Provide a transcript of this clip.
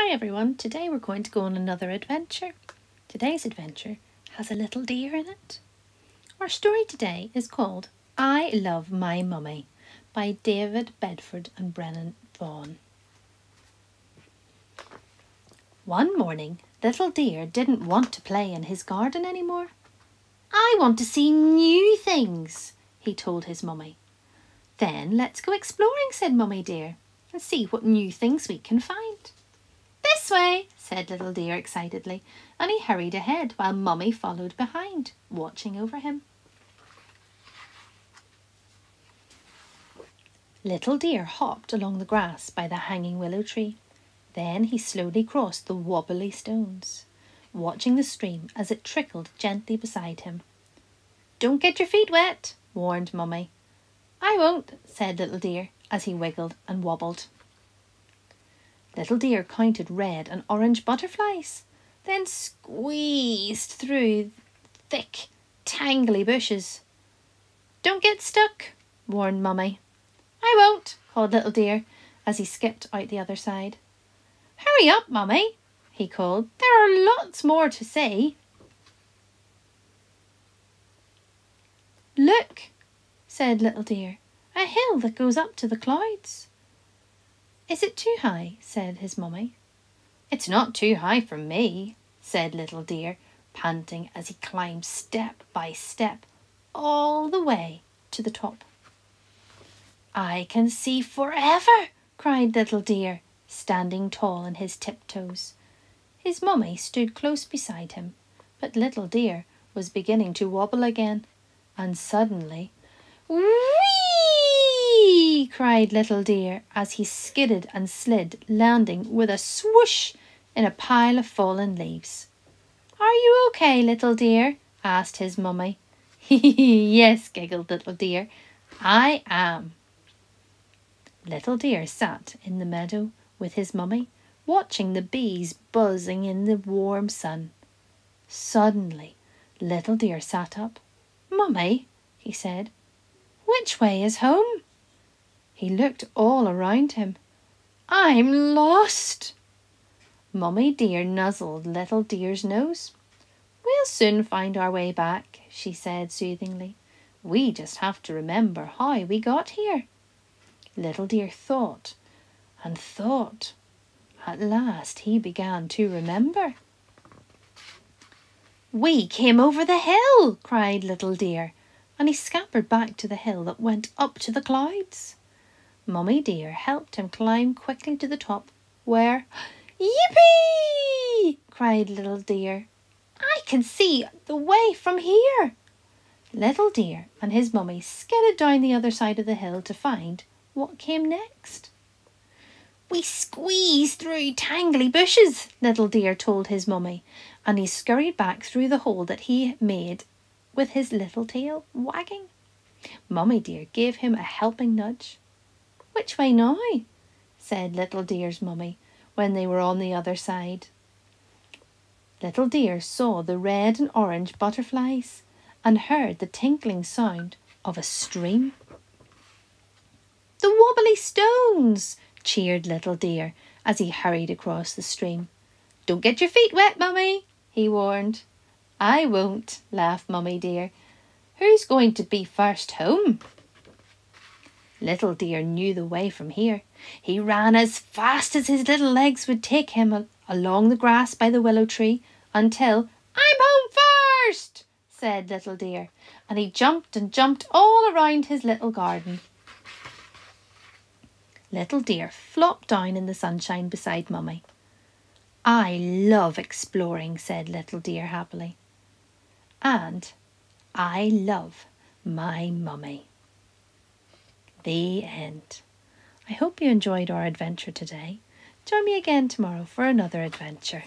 Hi everyone, today we're going to go on another adventure. Today's adventure has a little deer in it. Our story today is called I Love My Mummy by Bedford and Brenna Vaughan. One morning, little deer didn't want to play in his garden anymore. I want to see new things, he told his mummy. Then let's go exploring, said Mummy Deer, and see what new things we can find. This way, said little deer excitedly, and he hurried ahead while Mummy followed behind, watching over him. Little deer hopped along the grass by the hanging willow tree. Then he slowly crossed the wobbly stones, watching the stream as it trickled gently beside him. Don't get your feet wet, warned Mummy. I won't, said little deer as he wiggled and wobbled. Little deer counted red and orange butterflies, then squeezed through thick, tangly bushes. Don't get stuck, warned Mummy. I won't, called little deer as he skipped out the other side. Hurry up, Mummy, he called. There are lots more to see. Look, said little deer, a hill that goes up to the clouds. Is it too high? Said his mummy. It's not too high for me, said little deer, panting as he climbed step by step all the way to the top. I can see forever, cried little deer, standing tall on his tiptoes. His mummy stood close beside him, but little deer was beginning to wobble again, and suddenly, whee! Cried little deer as he skidded and slid, landing with a swoosh in a pile of fallen leaves. Are you okay, little deer? Asked his mummy. Yes, giggled little deer, I am. Little deer sat in the meadow with his mummy, watching the bees buzzing in the warm sun. Suddenly, little deer sat up. Mummy, he said, which way is home? He looked all around him. I'm lost. Mummy Deer nuzzled little deer's nose. We'll soon find our way back, she said soothingly. We just have to remember how we got here. Little deer thought and thought. At last he began to remember. We came over the hill, cried little deer, and he scampered back to the hill that went up to the clouds. Mummy Deer helped him climb quickly to the top, where, yippee! Cried little deer. I can see the way from here. Little deer and his mummy skidded down the other side of the hill to find what came next. We squeezed through tangly bushes, little deer told his mummy, and he scurried back through the hole that he made with his little tail wagging. Mummy Deer gave him a helping nudge. Which way now? Said little deer's mummy when they were on the other side. Little deer saw the red and orange butterflies and heard the tinkling sound of a stream. The wobbly stones, cheered little deer as he hurried across the stream. Don't get your feet wet, Mummy, he warned. I won't, laughed Mummy Deer. Who's going to be first home? Little deer knew the way from here. He ran as fast as his little legs would take him along the grass by the willow tree until, I'm home first, said little deer, and he jumped and jumped all around his little garden. Little deer flopped down in the sunshine beside Mummy. I love exploring, said little deer happily. And I love my mummy. The end. I hope you enjoyed our adventure today. Join me again tomorrow for another adventure.